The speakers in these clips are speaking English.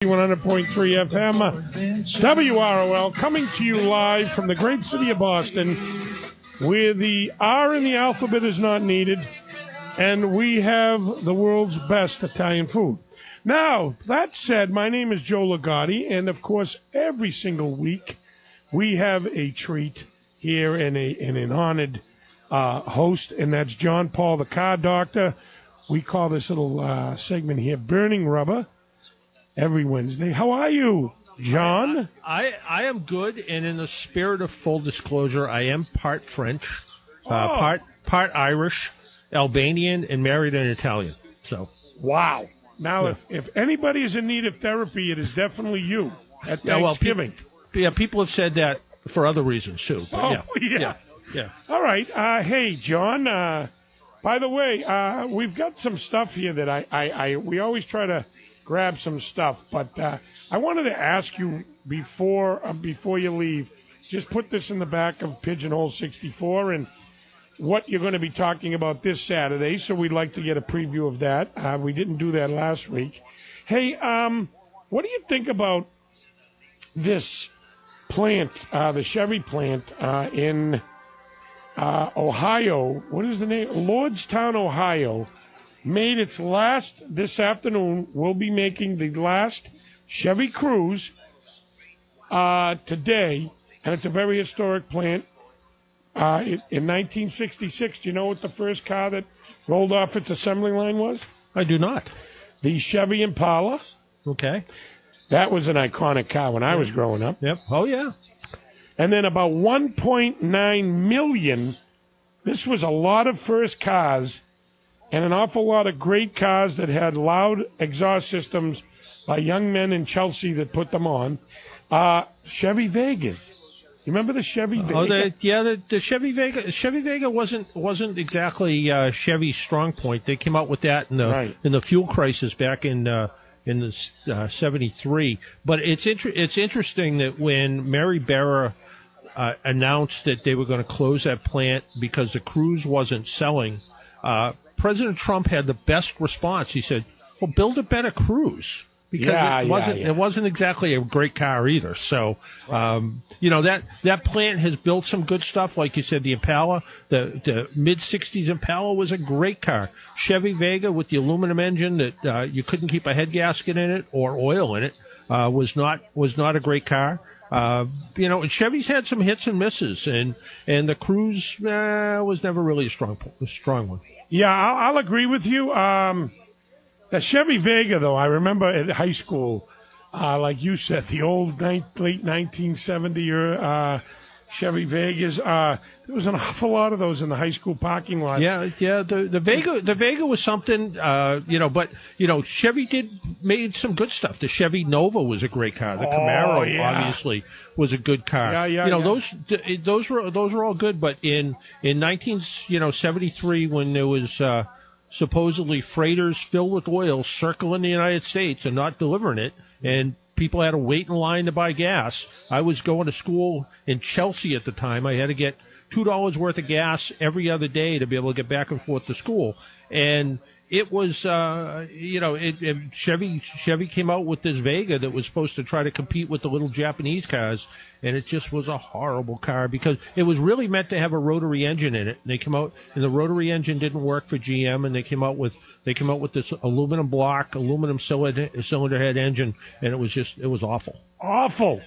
100.3 FM, WROL, coming to you live from the great city of Boston, where the R in the alphabet is not needed, and we have the world's best Italian food. Now, that said, my name is Joe Ligotti, and of course, every single week, we have a treat here and an honored host, and that's John Paul, the car doctor. We call this little segment here Burning Rubber. Every Wednesday. How are you, John? I am good, and in the spirit of full disclosure, I am part French, part Irish, Albanian, and married an Italian. So, wow. Now, if anybody is in need of therapy, it is definitely you at Thanksgiving. People have said that for other reasons too. Yeah. All right. Hey, John. By the way, we've got some stuff here that we always try to grab some stuff, but I wanted to ask you before you leave, just put this in the back of Pigeonhole 64 and what you're going to be talking about this Saturday, so we'd like to get a preview of that. We didn't do that last week. Hey, what do you think about this plant, the Chevy plant in Ohio? What is the name? Lordstown, Ohio. Made its last this afternoon. We'll be making the last Chevy Cruze today, and it's a very historic plant. In 1966, do you know what the first car that rolled off its assembly line was? I do not. The Chevy Impala. Okay. That was an iconic car when I was growing up. Yep. Oh, yeah. And then about 1.9 million. This was a lot of first cars. And an awful lot of great cars that had loud exhaust systems by young men in Chelsea that put them on. Chevy Vegas. You remember the Chevy Vega? The Chevy Vega. Chevy Vega wasn't exactly Chevy's strong point. They came out with that in the fuel crisis back in the 73. But it's interesting that when Mary Barra announced that they were going to close that plant because the Cruze wasn't selling, President Trump had the best response. He said, well, build a better Cruze. Because it wasn't exactly a great car either. So, that plant has built some good stuff. Like you said, the Impala, the mid-'60s Impala was a great car. Chevy Vega with the aluminum engine that you couldn't keep a head gasket in it or oil in it was not a great car. And Chevy's had some hits and misses, and the Cruze was never really a strong one. Yeah, I'll agree with you. The Chevy Vega, though, I remember at high school, like you said, the old late 1970 Chevy Vegas. There was an awful lot of those in the high school parking lot. Yeah. The Vega was something, but Chevy made some good stuff. The Chevy Nova was a great car. The Camaro obviously was a good car. Those were all good. But in 1973, when there was supposedly freighters filled with oil circling the United States and not delivering it, and people had to wait in line to buy gas. I was going to school in Chelsea at the time. I had to get $2 worth of gas every other day to be able to get back and forth to school. And it was, Chevy came out with this Vega that was supposed to try to compete with the little Japanese cars, and it just was a horrible car because it was really meant to have a rotary engine in it. And they came out, and the rotary engine didn't work for GM, and they came out with this aluminum block, aluminum cylinder head engine, and it was awful. Awful.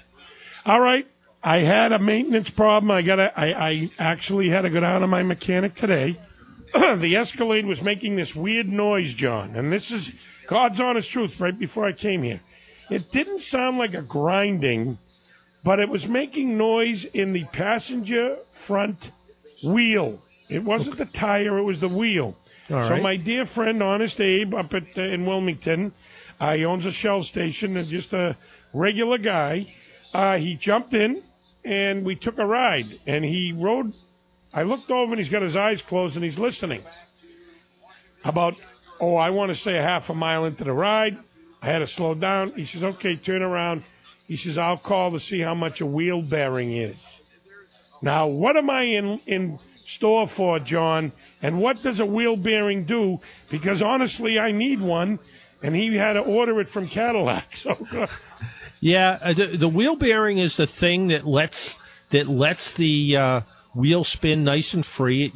All right. I had a maintenance problem. I actually had to go down to my mechanic today. The Escalade was making this weird noise, John, and this is God's honest truth right before I came here. It didn't sound like a grinding, but it was making noise in the passenger front wheel. It wasn't the tire, it was the wheel. All so right. My dear friend, Honest Abe, up in Wilmington, he owns a Shell station and just a regular guy. He jumped in, and we took a ride, and he rode. I looked over, and he's got his eyes closed, and he's listening. About, I want to say a half a mile into the ride, I had to slow down. He says, okay, turn around. He says, I'll call to see how much a wheel bearing is. Now, what am I in store for, John? And what does a wheel bearing do? Because, honestly, I need one. and he had to order it from Cadillac. So, yeah, the wheel bearing is the thing that lets the wheel spin nice and free. It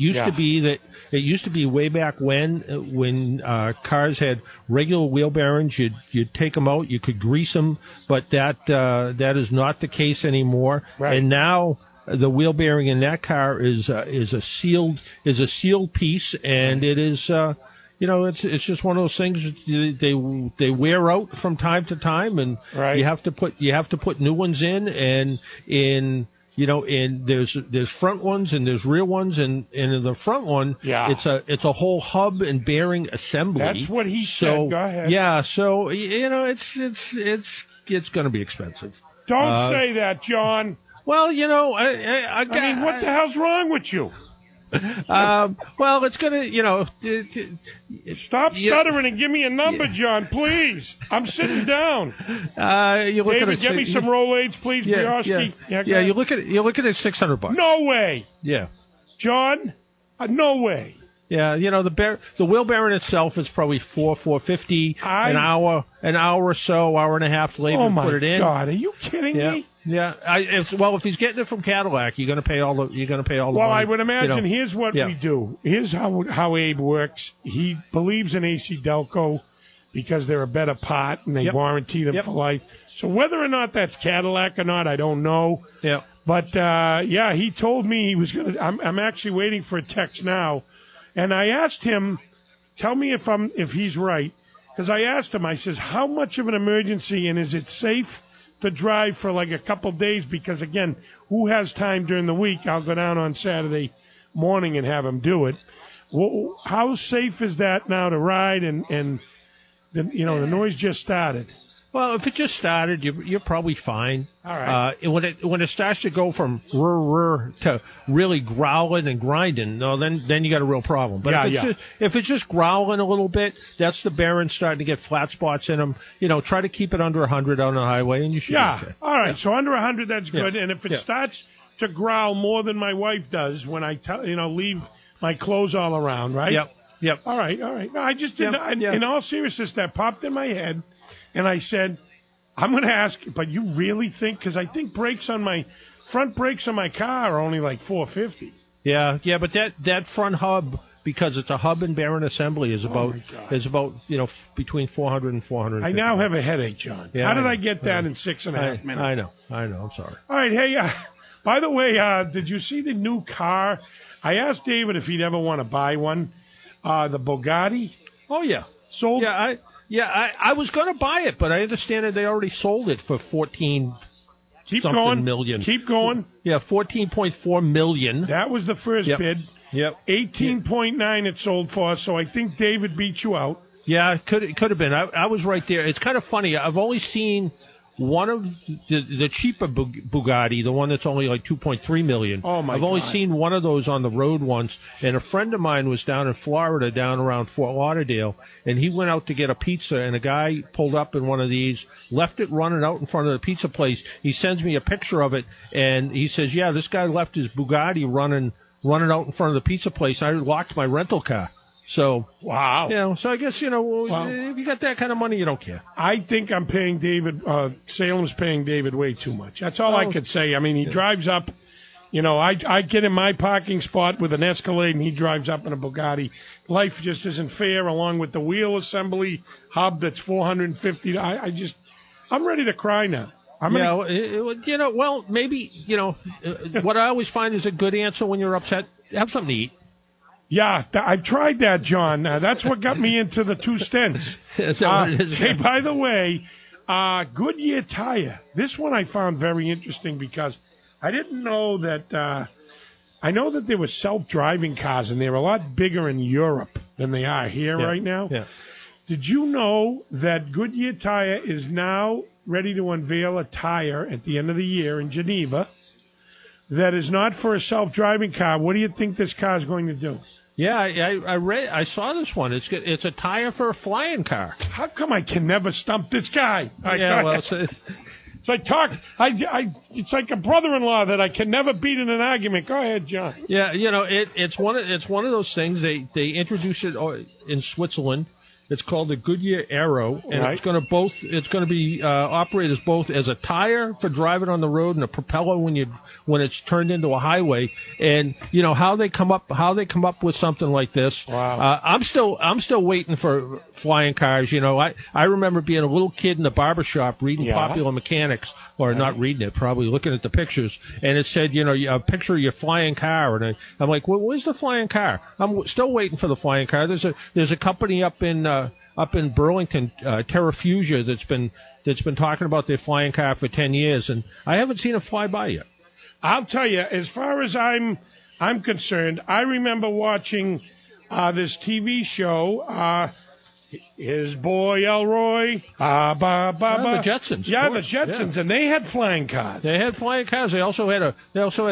used to be way back when cars had regular wheel bearings. You'd take them out, you could grease them, but that is not the case anymore. Right. And now the wheel bearing in that car is a sealed piece, and it is. It's just one of those things. They wear out from time to time, and right. you have to put new ones in, and there's front ones and there's rear ones, and in the front one, it's a whole hub and bearing assembly. That's what he said. Go ahead. Yeah, so it's going to be expensive. Don't say that, John. Well, I mean, what the hell's wrong with you? Well, it's gonna, Stop stuttering and give me a number, John, please. I'm sitting down. David, get me some Rolaids, please, Brioski. Yeah, you're looking at $600. No way. Yeah, John, no way. Yeah, the wheel bearing itself is probably $450 an hour or so, hour and a half later to put it in. Oh my God, are you kidding me? Yeah. If he's getting it from Cadillac, you're going to pay all the Well, money. I would imagine. Here's what we do. Here's how Abe works. He believes in AC Delco because they're a better part and they warranty them for life. So whether or not that's Cadillac or not, I don't know. Yeah. But he told me he was going to. I'm actually waiting for a text now. And I asked him, tell me if he's right, because I asked him, I says, how much of an emergency, and is it safe to drive for like a couple days? Because, again, who has time during the week? I'll go down on Saturday morning and have him do it. Well, how safe is that now to ride? And the noise just started. Well, if it just started, you're probably fine. All right. When it starts to go from rrr to really growling and grinding, then you got a real problem. But if it's just growling a little bit, that's the bearing starting to get flat spots in them. Try to keep it under 100 on the highway, and you should. Yeah. Be okay. All right. So under 100, that's good. And if it starts to growl more than my wife does when I leave my clothes all around, right? Yep. All right. No, I just didn't. In all seriousness, that popped in my head. And I said, I'm going to ask, but you really think? Because I think front brakes on my car are only like $450. Yeah, but that front hub, because it's a hub and bearing assembly, is about between $400 and $450. I now have a headache, John. Yeah, how did I get that in 6.5 minutes? I know. I'm sorry. All right, hey, by the way, did you see the new car? I asked David if he'd ever want to buy one. The Bugatti. Oh yeah, sold. Yeah, I was going to buy it, but I understand that they already sold it for $14 million. Keep going. Yeah, $14.4 million. That was the first bid. Yep. 18.9 it sold for, so I think David beat you out. Yeah, it could have been. I was right there. It's kind of funny. I've only seen one of the cheaper Bugatti, the one that's only like $2.3 million. Oh my God. I've only seen one of those on the road once, and a friend of mine was down in Florida, down around Fort Lauderdale, and he went out to get a pizza, and a guy pulled up in one of these, left it running out in front of the pizza place. He sends me a picture of it, and he says, yeah, this guy left his Bugatti running out in front of the pizza place. I locked my rental car. So, wow. So I guess, if you got that kind of money, you don't care. I think I'm paying David, Salem's paying David way too much. That's all I could say. I mean, he drives up, I get in my parking spot with an Escalade and he drives up in a Bugatti. Life just isn't fair, along with the wheel assembly hub that's $450. I'm ready to cry now. Well, maybe, what I always find is a good answer when you're upset, have something to eat. Yeah, I've tried that, John. That's what got me into the 2 stents. Hey, by the way, Goodyear tire. This one I found very interesting because I didn't know that. I know that there were self-driving cars, and they're a lot bigger in Europe than they are here right now. Yeah. Did you know that Goodyear tire is now ready to unveil a tire at the end of the year in Geneva that is not for a self-driving car? What do you think this car is going to do? Yeah, I saw this one. It's a tire for a flying car. How come I can never stump this guy? It's like it's like a brother-in-law that I can never beat in an argument. Go ahead, John. Yeah, it's one of those things. They introduced it in Switzerland, It's called the Goodyear Aero, and Right. it's going to be operated both as a tire for driving on the road and a propeller when it's turned into a highway. And you know how they come up with something like this. Wow. I'm still waiting for flying cars. You know, I remember being a little kid in the barbershop reading Popular Mechanics, or not reading it, probably looking at the pictures, and it said, you know, a picture of your flying car, and I'm like, well, where's the flying car? I'm still waiting for the flying car. There's a company up in Burlington, Terrafugia, that's been talking about their flying car for 10 years, and I haven't seen it fly by yet. I'll tell you, as far as I'm concerned, I remember watching this TV show. His boy Elroy, the Jetsons. Yeah, the Jetsons, and they had flying cars. They had flying cars. They also had a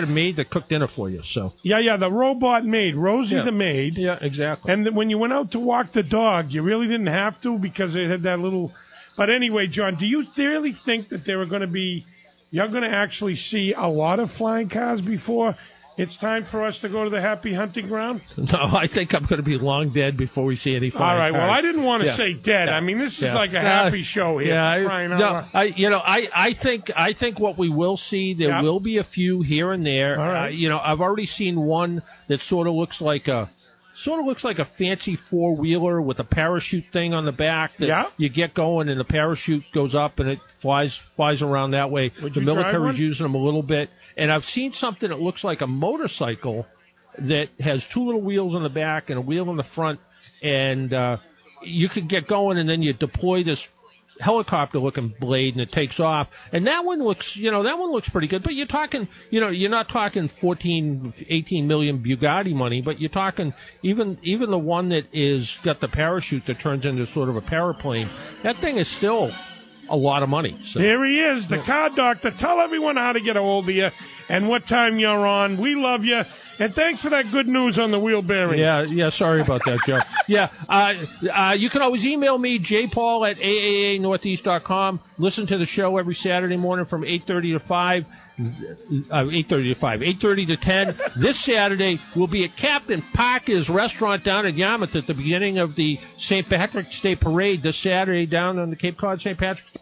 maid that cooked dinner for you. So yeah, the robot maid, Rosie the maid. Yeah, exactly. And when you went out to walk the dog, you really didn't have to because it had that little. But anyway, John, do you really think that you're going to actually see a lot of flying cars before it's time for us to go to the happy hunting ground? No, I think I'm going to be long dead before we see any flying All right. cars. Well, I didn't want to say dead. Yeah. I mean, this is like a happy show here. Yeah. I think what we will see, there will be a few here and there. All right. I've already seen one that sort of looks like a fancy four-wheeler with a parachute thing on the back that you get going and the parachute goes up and it flies around that way. The military's using them a little bit. And I've seen something that looks like a motorcycle that has two little wheels on the back and a wheel in the front, and you can get going and then you deploy this helicopter-looking blade and it takes off, and that one looks pretty good. But you're talking, you're not talking 18 million Bugatti money, but you're talking even the one that is got the parachute that turns into sort of a paraplane. That thing is still a lot of money. So. There he is, the car doctor. Tell everyone how to get a hold of you and what time you're on. We love you. And thanks for that good news on the wheel bearing. Yeah, sorry about that, Joe. You can always email me, jpaul@aaanortheast.com. Listen to the show every Saturday morning from 8:30 to 5. 8:30 to 10. This Saturday, we'll be at Captain Parker's restaurant down in Yarmouth at the beginning of the St. Patrick's Day Parade this Saturday down on the Cape Cod St. Patrick's